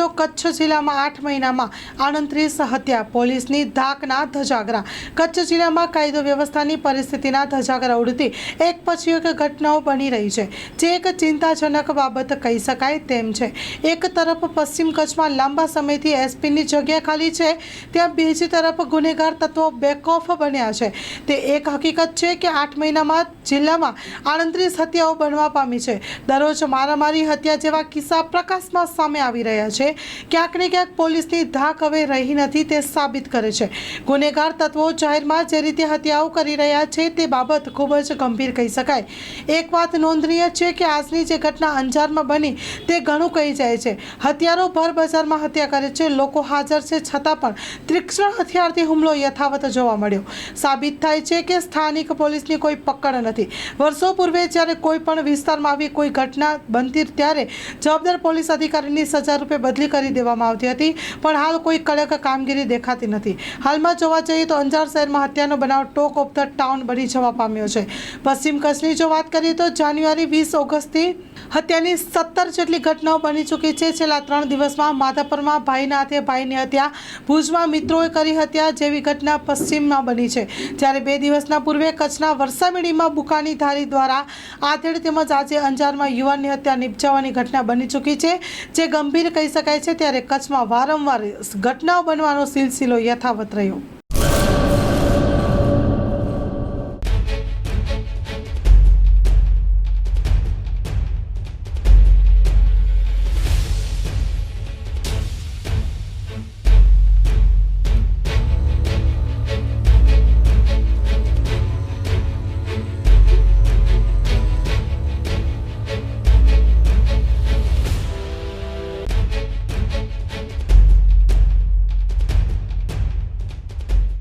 તો કચ્છ જિલ્લામાં 8 મહિનામાં 38 હત્યા, પોલીસની ધાકના ધજાગરા। કચ્છ જિલ્લામાં કાયદો વ્યવસ્થાની પરિસ્થિતિના ધજાગરા ઉડતી એક પછી એક ઘટનાઓ બની રહી છે, જે એક ચિંતાજનક બાબત કહી શકાય તેમ છે। એક તરફ પશ્ચિમ કચ્છમાં લાંબા સમયથી એસપીની જગ્યા ખાલી છે, ત્યાં બીજી તરફ ગુનેગાર તત્વો બેકઓફ બન્યા છે। તે એક હકીકત છે કે 8 મહિનામાં જિલ્લામાં 38 હત્યાઓ બનવા પામી છે। દરરોજ મારામારી, હત્યા જેવા કિસ્સા પ્રકાશમાં સામે આવી રહ્યા છે। ક્યાંક ને ક્યાંક પોલીસની ધાક હવે રહી નથી તે સાબિત કરે છે। ગુનેગાર તત્વો જાહેરમાં જે રીતે હત્યાઓ કરી રહ્યા છે તે બાબત ખૂબ જ ગંભીર કહી શકાય। એક વાત નોંધનીય છે કે આજની જે ઘટના અંજારમાં બની તે ઘણું કહી જાય છે। હત્યારો ભર બજારમાં હત્યા કરે છે, લોકો હાજર છે છતાં પણ તીક્ષ્ણ હથિયારથી હુમલો યથાવત જોવા મળ્યો। સાબિત થાય છે કે સ્થાનિક પોલીસની કોઈ પકડ નથી। વર્ષો પૂર્વે જ્યારે કોઈ પણ વિસ્તારમાં આવી કોઈ ઘટના બનતી ત્યારે જવાબદાર પોલીસ અધિકારીની સજા રૂપે બદલી કરી દેવામાં આવતી હતી, પણ હાલ કોઈ કડક કામગીરી દેખાતી નથી। હાલમાં જોવા જઈએ તો અંજાર શહેરમાં હત્યાનો બનાવ ટોક ઓફ ધ ટાઉન બની જવા પામ્યો છે। પશ્ચિમ કચ્છની જો વાત કરીએ તો જાન્યુઆરી 20 ઓગસ્ટથી હત્યાની 17 જેટલી ઘટનાઓ બની ચૂકી છે। છેલ્લા 3 દિવસમાં માધાપરમાં ભાઈના હાથે ભાઈની હત્યા, ભુજમાં મિત્રોએ કરી હત્યા જેવી ઘટના પશ્ચિમમાં બની છે, જ્યારે 2 દિવસના પૂર્વે કચ્છના વરસામેડીમાં બુકાની ધારી દ્વારા આધેડ તેમજ આજે અંજારમાં યુવાનની હત્યા નિપજાવવાની ઘટના બની ચૂકી છે, જે ગંભીર કહી શકાય છે। ત્યારે કચ્છમાં વારંવાર ઘટનાઓ બનવાનો સિલસિલો યથાવત રહ્યો।